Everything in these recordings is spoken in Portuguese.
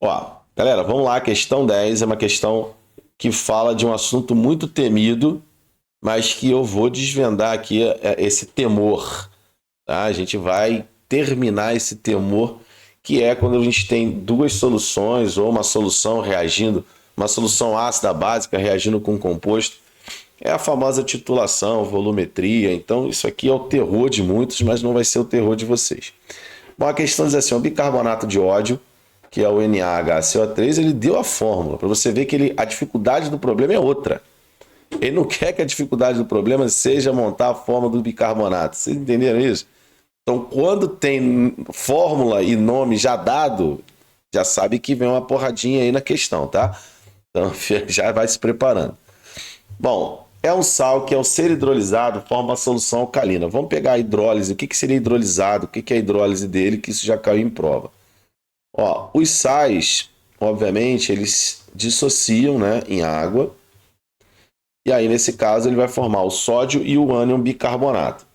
Ó, galera, vamos lá. A questão 10 é uma questão que fala de um assunto muito temido, mas que eu vou desvendar aqui esse temor. Tá? A gente vai terminar esse temor, que é quando a gente tem duas soluções ou uma solução reagindo, uma solução ácida básica reagindo com um composto. É a famosa titulação, volumetria. Então, isso aqui é o terror de muitos, mas não vai ser o terror de vocês. Bom, a questão diz assim: o bicarbonato de ódio, que é o NaHCO3, ele deu a fórmula para você ver que a dificuldade do problema é outra. Ele não quer que a dificuldade do problema seja montar a fórmula do bicarbonato. Vocês entenderam isso? Então, quando tem fórmula e nome já dado, já sabe que vem uma porradinha aí na questão, tá? Então, já vai se preparando. Bom, é um sal que, ao ser hidrolisado, forma uma solução alcalina. Vamos pegar a hidrólise. O que seria hidrolisado? O que é a hidrólise dele? Que isso já caiu em prova. Ó, os sais, obviamente, eles dissociam, né, em água. E aí, nesse caso, ele vai formar o sódio e o ânion bicarbonato.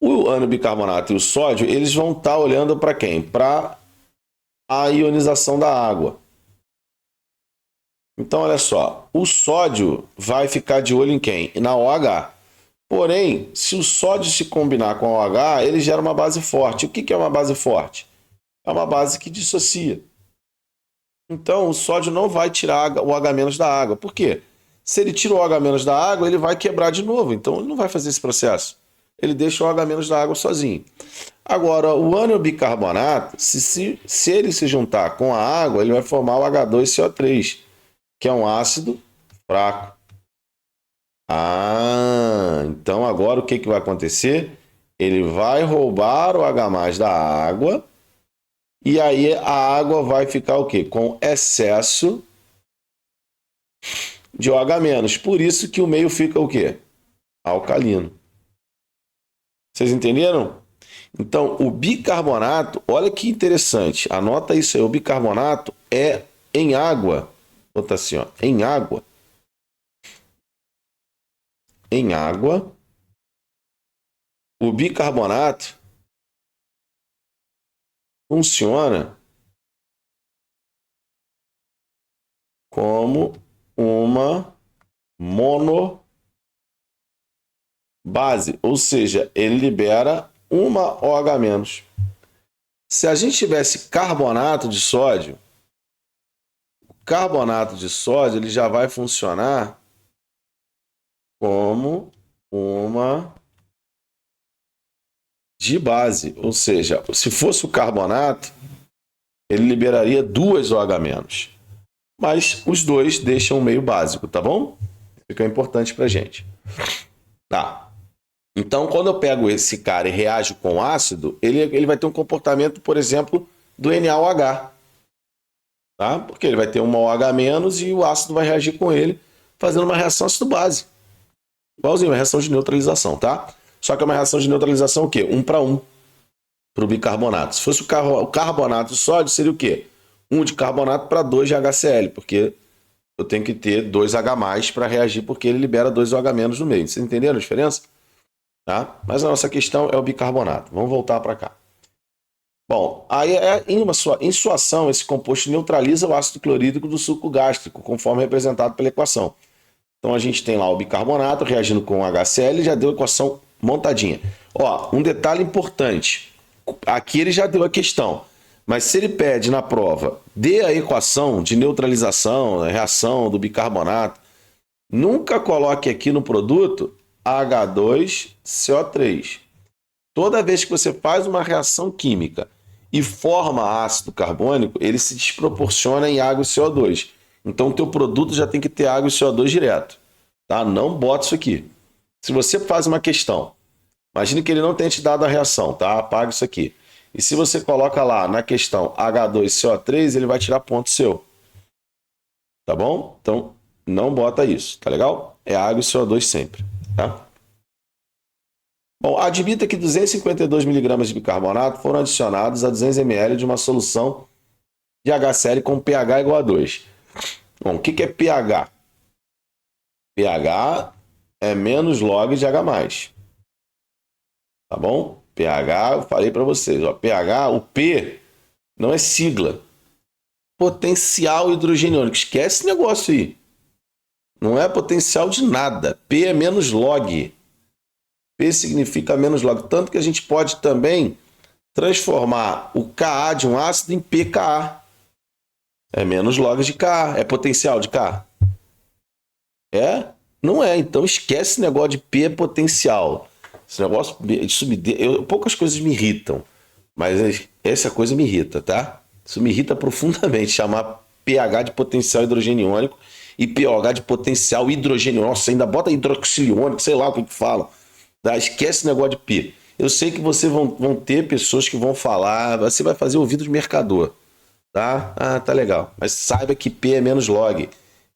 O ânion bicarbonato e o sódio, eles vão estar olhando para quem? Para a ionização da água. Então, olha só, o sódio vai ficar de olho em quem? Na OH. Porém, se o sódio se combinar com a OH, ele gera uma base forte. O que é uma base forte? É uma base que dissocia. Então, o sódio não vai tirar o H- da água. Por quê? Se ele tira o H- da água, ele vai quebrar de novo. Então, ele não vai fazer esse processo. Ele deixa o H- da água sozinho. Agora, o ânion bicarbonato, se ele se juntar com a água, ele vai formar o H2CO3, que é um ácido fraco. Ah, então agora o que vai acontecer? Ele vai roubar o H+ da água e aí a água vai ficar o quê? Com excesso de OH-. Por isso que o meio fica o quê? Alcalino. Vocês entenderam? Então, o bicarbonato, olha que interessante. Anota isso aí. O bicarbonato é em água. Bota assim, ó, em água. Em água, o bicarbonato funciona como uma monobase, ou seja, ele libera uma OH-. Se a gente tivesse carbonato de sódio, o carbonato de sódio ele já vai funcionar como uma base, ou seja, se fosse o carbonato, ele liberaria duas OH-. Mas os dois deixam o meio básico, tá bom? Fica importante pra gente. Tá. Então, quando eu pego esse cara e reajo com ácido, ele vai ter um comportamento, por exemplo, do NaOH. Tá? Porque ele vai ter uma OH- e o ácido vai reagir com ele, fazendo uma reação ácido-base. Igualzinho, uma reação de neutralização, tá? Só que é uma reação de neutralização o quê? 1 para 1 para o bicarbonato. Se fosse o carbonato de sódio, seria o quê? 1 de carbonato para 2 de HCl, porque eu tenho que ter 2H+ para reagir, porque ele libera 2 OH- no meio. Vocês entenderam a diferença? Tá? Mas a nossa questão é o bicarbonato. Vamos voltar para cá. Bom, aí em sua ação, esse composto neutraliza o ácido clorídrico do suco gástrico, conforme representado pela equação. Então a gente tem lá o bicarbonato reagindo com o HCl e já deu a equação montadinha. Ó, um detalhe importante. Aqui ele já deu a questão. Mas se ele pede na prova, dê a equação de neutralização, a reação do bicarbonato, nunca coloque aqui no produto H2CO3. Toda vez que você faz uma reação química e forma ácido carbônico, ele se desproporciona em água e CO2. Então o teu produto já tem que ter água e CO2 direto. Tá? Não bota isso aqui. Se você faz uma questão, imagine que ele não tenha te dado a reação, tá? Apaga isso aqui. E se você coloca lá na questão H2CO3, ele vai tirar ponto seu. Tá bom? Então não bota isso, tá legal? É água e CO2 sempre, tá? Bom, admita que 252 miligramas de bicarbonato foram adicionados a 200 ml de uma solução de HCl com pH igual a 2. Bom, o que é pH? pH é menos log de H+. Tá bom? pH, eu falei para vocês, ó, pH, o P não é sigla. potencial hidrogeniônico. Esquece esse negócio aí. Não é potencial de nada. P é menos log. P significa menos log. Tanto que a gente pode também transformar o Ka de um ácido em pKa. É menos log de Ka. É potencial de Ka? É? Não é. Então esquece esse negócio de P é potencial. Esse negócio, poucas coisas me irritam. Mas essa coisa me irrita, tá? Isso me irrita profundamente, chamar pH de potencial hidrogeniônico e pOH de potencial hidrogeniônico. Nossa, ainda bota hidroxiliônico, sei lá o que fala. Tá? Esquece esse negócio de P. Eu sei que vocês vão ter pessoas que vão falar, você vai fazer ouvido de mercador. Tá? Ah, tá legal. Mas saiba que P é menos log.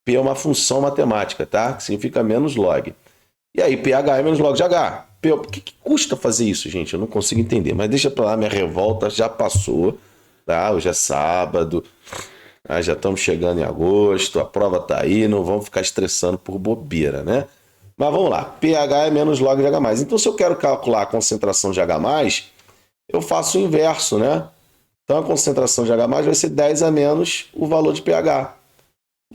P é uma função matemática, tá? Que significa menos log. E aí, pH é menos log de H. Por que custa fazer isso, gente? Eu não consigo entender. Mas deixa pra lá, minha revolta já passou. Tá? Hoje é sábado. Já estamos chegando em agosto. A prova tá aí. Não vamos ficar estressando por bobeira, né? Mas vamos lá. pH é menos log de H+. Então, se eu quero calcular a concentração de H+, eu faço o inverso, né? Então, a concentração de H+, vai ser 10 a menos o valor de pH.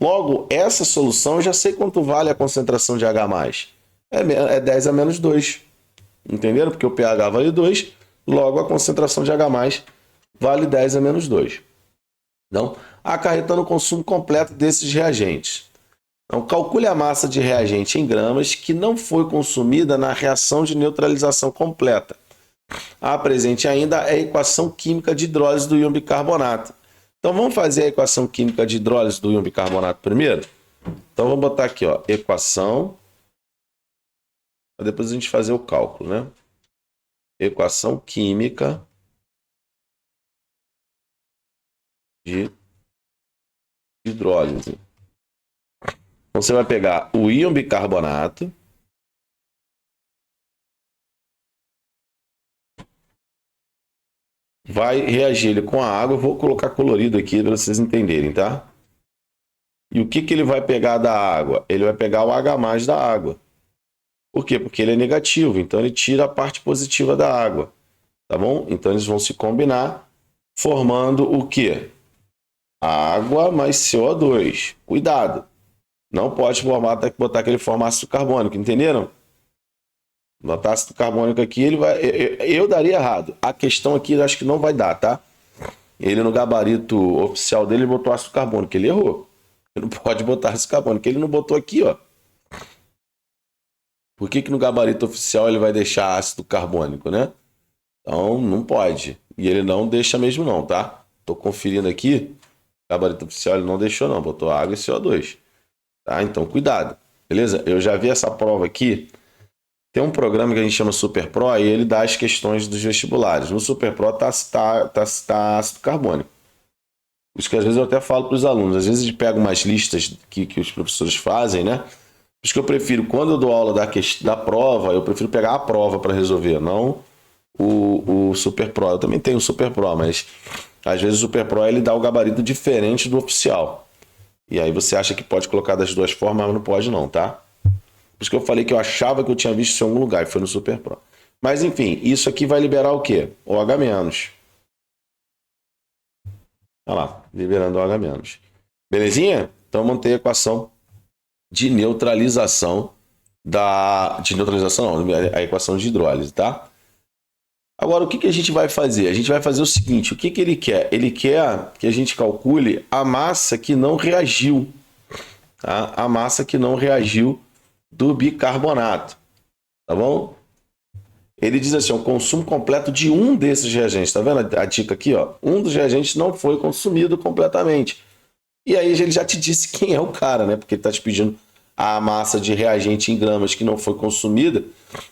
Logo, essa solução, eu já sei quanto vale a concentração de H+. É 10 a menos 2. Entenderam? Porque o pH vale 2, logo a concentração de H+, vale 10 a menos 2. Então, acarretando o consumo completo desses reagentes. Então, calcule a massa de reagente em gramas que não foi consumida na reação de neutralização completa. Presente ainda é a equação química de hidrólise do íon bicarbonato. Então, vamos fazer a equação química de hidrólise do íon bicarbonato primeiro? Então, vamos botar aqui, ó, equação. Depois a gente fazer o cálculo, né? Equação química de hidrólise. Então, você vai pegar o íon bicarbonato. Vai reagir ele com a água. Eu vou colocar colorido aqui para vocês entenderem, tá? E o que ele vai pegar da água? Ele vai pegar o H+ da água. Por quê? Porque ele é negativo. Então, ele tira a parte positiva da água. Tá bom? Então, eles vão se combinar, formando o quê? Água mais CO2. Cuidado! Não pode formar, tem que botar aquele formar ácido carbônico, entenderam? Botar ácido carbônico aqui, ele vai. Eu daria errado. A questão aqui eu acho que não vai dar, tá? Ele no gabarito oficial dele botou ácido carbônico, ele errou. Ele não pode botar ácido carbônico, ele não botou aqui, ó. Por que no gabarito oficial ele vai deixar ácido carbônico, né? Então não pode. E ele não deixa mesmo não, tá? Tô conferindo aqui. Gabarito oficial ele não deixou não, botou água e CO2. Tá? Então cuidado, beleza? Eu já vi essa prova aqui. Tem um programa que a gente chama Super Pro e ele dá as questões dos vestibulares. No Super Pro tá ácido carbônico. Por isso que às vezes eu até falo para os alunos. Às vezes a gente pega umas listas que os professores fazem, né? Por isso que eu prefiro, quando eu dou aula da prova, eu prefiro pegar a prova para resolver, não o Super Pro. Eu também tenho o Super Pro, mas às vezes o Super Pro ele dá o gabarito diferente do oficial. E aí você acha que pode colocar das duas formas, mas não pode não, tá? Por isso que eu falei que eu achava que eu tinha visto isso em algum lugar, e foi no Super Pro. Mas enfim, isso aqui vai liberar o quê? OH-. Olha lá, liberando OH-. Belezinha? Então montei a equação de neutralização de neutralização não, a equação de hidrólise, tá? Agora, o que a gente vai fazer? A gente vai fazer o seguinte, o que ele quer? Ele quer que a gente calcule a massa que não reagiu, tá? A massa que não reagiu do bicarbonato, tá bom? Ele diz assim, o consumo completo de um desses reagentes, tá vendo a dica aqui, ó? Um dos reagentes não foi consumido completamente. E aí ele já te disse quem é o cara, né? Porque ele tá te pedindo a massa de reagente em gramas que não foi consumida.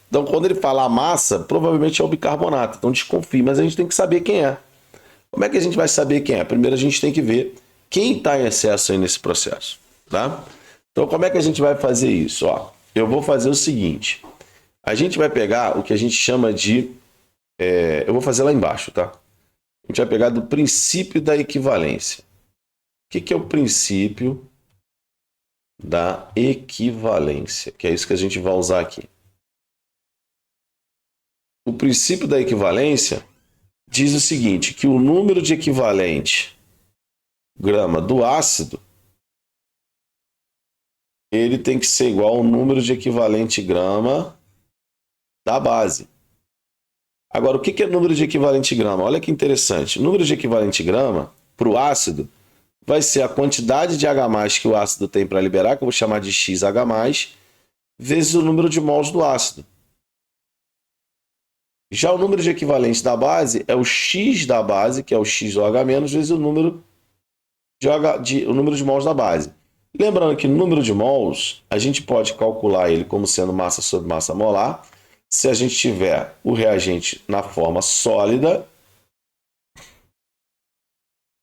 Então, quando ele fala a massa, provavelmente é o bicarbonato. Então, desconfie, mas a gente tem que saber quem é. Como é que a gente vai saber quem é? Primeiro, a gente tem que ver quem está em excesso aí nesse processo, tá? Então, como é que a gente vai fazer isso? Ó, eu vou fazer o seguinte. A gente vai pegar o que a gente chama de... eu vou fazer lá embaixo, tá? A gente vai pegar do princípio da equivalência. O que é o princípio da equivalência? Que é isso que a gente vai usar aqui. O princípio da equivalência diz o seguinte, que o número de equivalente grama do ácido, ele tem que ser igual ao número de equivalente grama da base. Agora, o que é número de equivalente grama? Olha que interessante. O número de equivalente grama para o ácido vai ser a quantidade de H+, que o ácido tem para liberar, que eu vou chamar de XH+, vezes o número de mols do ácido. Já o número de equivalente da base é o X da base, que é o XOH-, vezes o número de mols da base. Lembrando que o número de mols, a gente pode calcular ele como sendo massa sobre massa molar, se a gente tiver o reagente na forma sólida.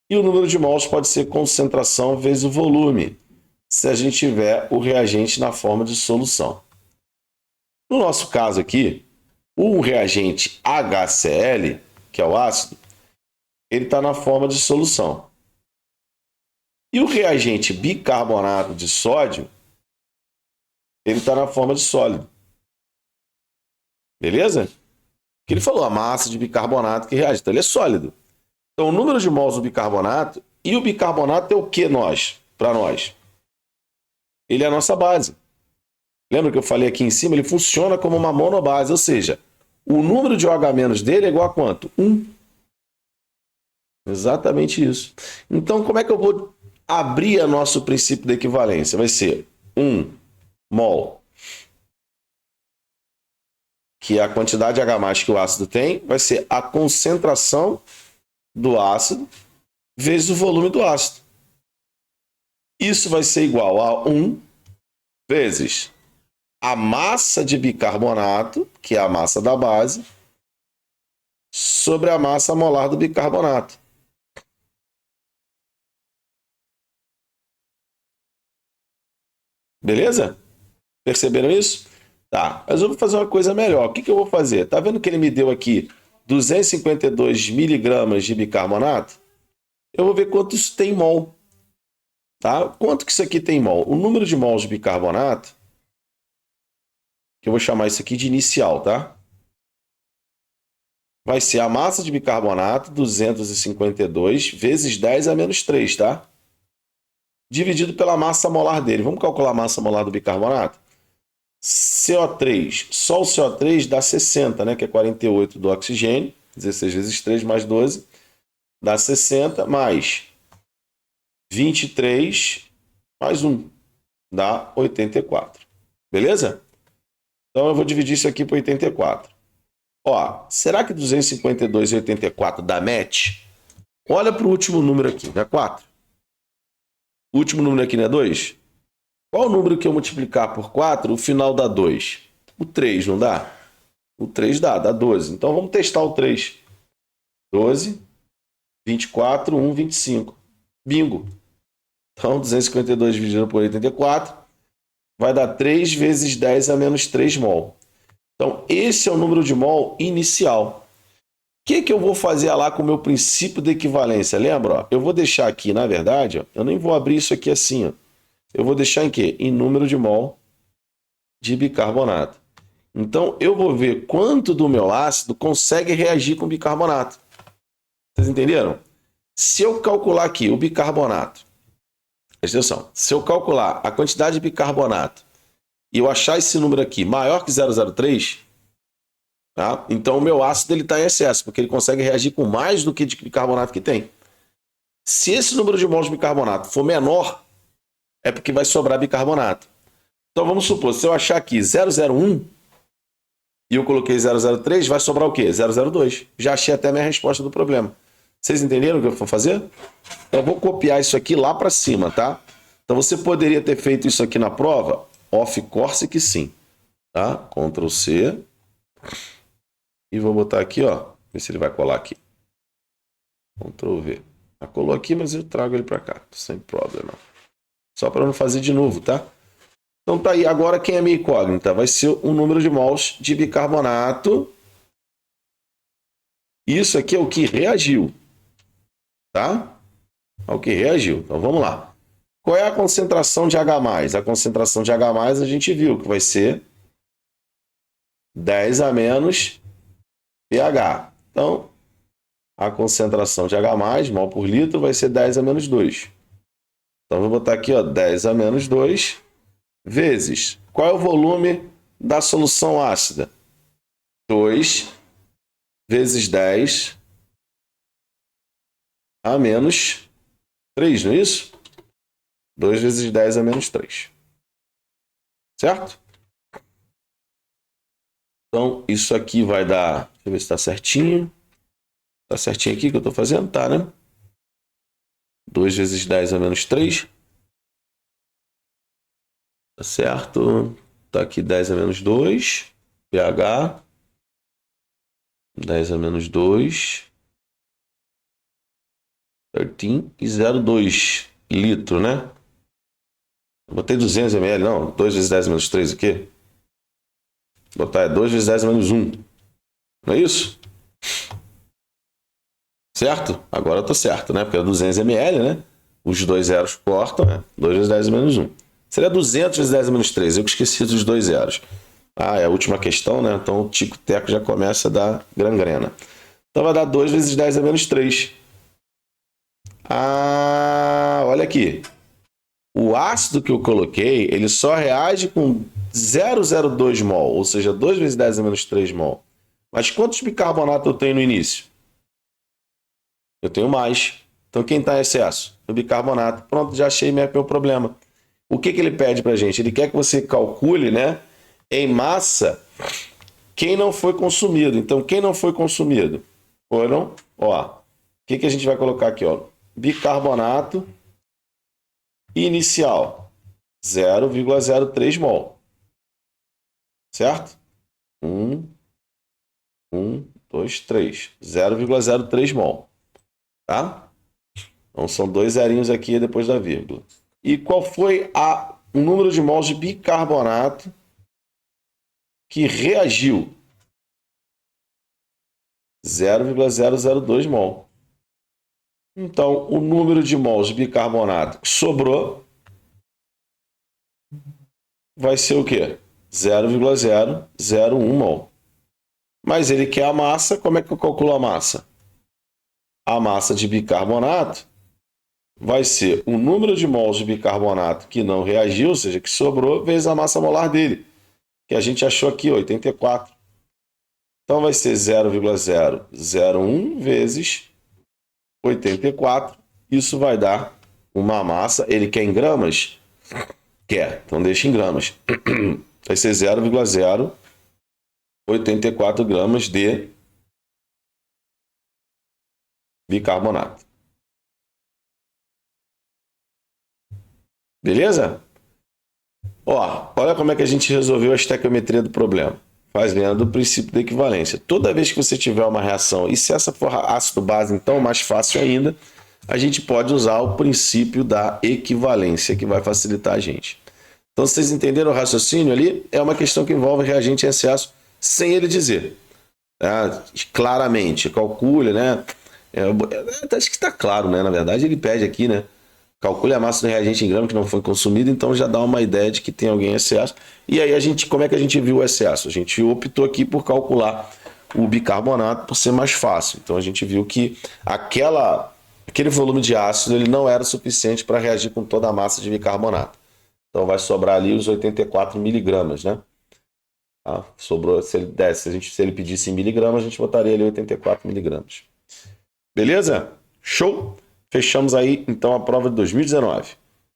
E o número de mols pode ser concentração vezes o volume, se a gente tiver o reagente na forma de solução. No nosso caso aqui, o reagente HCl, que é o ácido, ele está na forma de solução. E o reagente bicarbonato de sódio, ele está na forma de sólido. Beleza? Que ele falou, a massa de bicarbonato que reage. Então, ele é sólido. Então, o número de mols do bicarbonato, e o bicarbonato é o que para nós? Ele é a nossa base. Lembra que eu falei aqui em cima? Ele funciona como uma monobase, ou seja, o número de OH- dele é igual a quanto? 1. Exatamente isso. Então, como é que eu vou abrir o nosso princípio da equivalência? Vai ser 1 mol, que é a quantidade de H+ que o ácido tem, vai ser a concentração do ácido vezes o volume do ácido. Isso vai ser igual a 1 vezes a massa de bicarbonato, que é a massa da base, sobre a massa molar do bicarbonato. Beleza? Perceberam isso? Tá, mas eu vou fazer uma coisa melhor. O que eu vou fazer? Tá vendo que ele me deu aqui 252 miligramas de bicarbonato? Eu vou ver quanto isso tem mol. Tá? Quanto que isso aqui tem mol? O número de mols de bicarbonato, que eu vou chamar isso aqui de inicial, tá? Vai ser a massa de bicarbonato, 252, vezes 10 a menos 3, tá? Dividido pela massa molar dele. Vamos calcular a massa molar do bicarbonato? CO3, só o CO3 dá 60, né? Que é 48 do oxigênio, 16 vezes 3 mais 12, dá 60, mais 23, mais 1, dá 84. Beleza? Então eu vou dividir isso aqui por 84. Ó, será que 252 e 84 dá match? Olha para o último número aqui, não é 4? O último número aqui não é 2? Qual o número que eu multiplicar por 4, o final dá 2? O 3, não dá? O 3 dá 12. Então vamos testar o 3. 12, 24, 1, 25. Bingo! Então 252 dividido por 84 vai dar 3 vezes 10 a menos 3 mol. Então esse é o número de mol inicial. O que eu vou fazer lá com o meu princípio de equivalência? Lembra? Ó, eu vou deixar aqui, na verdade, ó, eu nem vou abrir isso aqui assim. Ó. Eu vou deixar em quê? Em número de mol de bicarbonato. Então, eu vou ver quanto do meu ácido consegue reagir com bicarbonato. Vocês entenderam? Se eu calcular aqui o bicarbonato, presta atenção, se eu calcular a quantidade de bicarbonato e eu achar esse número aqui maior que 0,03, tá? Então o meu ácido está em excesso, porque ele consegue reagir com mais do que de bicarbonato que tem. Se esse número de mols de bicarbonato for menor, é porque vai sobrar bicarbonato. Então vamos supor, se eu achar aqui 0,01 e eu coloquei 0,03, vai sobrar o quê? 0,02. Já achei até a minha resposta do problema. Vocês entenderam o que eu vou fazer? Então eu vou copiar isso aqui lá para cima, tá? Então você poderia ter feito isso aqui na prova? Of course que sim. Tá? Ctrl C. E vou botar aqui, ó. Ver se ele vai colar aqui. Ctrl V. Já colou aqui, mas eu trago ele para cá. Sem problema. Só para não fazer de novo, tá? Então tá aí. Agora quem é minha incógnita? Vai ser o número de mols de bicarbonato. Isso aqui é o que reagiu. Tá? É o que reagiu. Então vamos lá. Qual é a concentração de H+? A concentração de H+, a gente viu que vai ser 10 a menos pH. Então, a concentração de H+, mol por litro, vai ser 10 a menos 2. Então, vou botar aqui, ó, 10 a menos 2 vezes. Qual é o volume da solução ácida? 2 vezes 10 a menos 3, não é isso? 2 vezes 10 a menos 3. Certo? Então, isso aqui vai dar... Deixa eu ver se está certinho. Está certinho aqui que eu estou fazendo? Tá, né? 2 vezes 10 a menos 3. Tá certo? Tá aqui 10 a menos 2. pH. 10 a menos 2. 13 e 0,2 litro, né? Eu botei 200 ml, não. 2 vezes 10 a menos 3 aqui. Vou botar 2 vezes 10 a menos 1. Não é isso? Certo? Agora eu tô certo, né? Porque é 200 ml, né? Os dois zeros cortam, né? 2 vezes 10 a menos 1. Seria 200 vezes 10 a menos 3. Eu que esqueci dos dois zeros. Ah, é a última questão, né? Então o tico-teco já começa a dar gangrena. Então vai dar 2 vezes 10 a menos 3. Ah, olha aqui. O ácido que eu coloquei, ele só reage com 0,02 mol, ou seja, 2 vezes 10 a menos 3 mol. Mas quantos bicarbonatos eu tenho no início? Eu tenho mais. Então quem está em excesso? O bicarbonato. Pronto, já achei meu problema. O que ele pede para a gente? Ele quer que você calcule, né, em massa quem não foi consumido. Então, quem não foi consumido foram, ó, o que a gente vai colocar aqui, ó? Bicarbonato inicial, 0,03 mol. Certo? 2, 3. 0,03 mol. Tá? Então, são dois zerinhos aqui depois da vírgula. E qual foi o número de mols de bicarbonato que reagiu? 0,002 mol. Então, o número de mols de bicarbonato que sobrou vai ser o quê? 0,001 mol. Mas ele quer a massa, como é que eu calculo a massa? A massa de bicarbonato vai ser o número de mols de bicarbonato que não reagiu, ou seja, que sobrou, vezes a massa molar dele, que a gente achou aqui, 84. Então vai ser 0,001 vezes 84. Isso vai dar uma massa. Ele quer em gramas? Quer. Então deixa em gramas. Vai ser 0,084 gramas de bicarbonato. Beleza? Ó, olha como é que a gente resolveu a estequiometria do problema. Faz lembra do princípio da equivalência. Toda vez que você tiver uma reação, e se essa for ácido-base, então mais fácil ainda, a gente pode usar o princípio da equivalência, que vai facilitar a gente. Então, vocês entenderam o raciocínio ali? É uma questão que envolve reagente em excesso, sem ele dizer. Claramente, calcule, né? Acho que está claro, né? Na verdade, ele pede aqui, né? Calcule a massa do reagente em grama que não foi consumido, então já dá uma ideia de que tem alguém em excesso. E aí, como é que a gente viu o excesso? A gente optou aqui por calcular o bicarbonato por ser mais fácil. Então, a gente viu que aquele volume de ácido ele não era suficiente para reagir com toda a massa de bicarbonato. Então, vai sobrar ali os 84 miligramas, né? Tá? Sobrou, se ele pedisse em miligramas, a gente botaria ali 84 miligramas. Beleza? Show? Fechamos aí, então, a prova de 2019.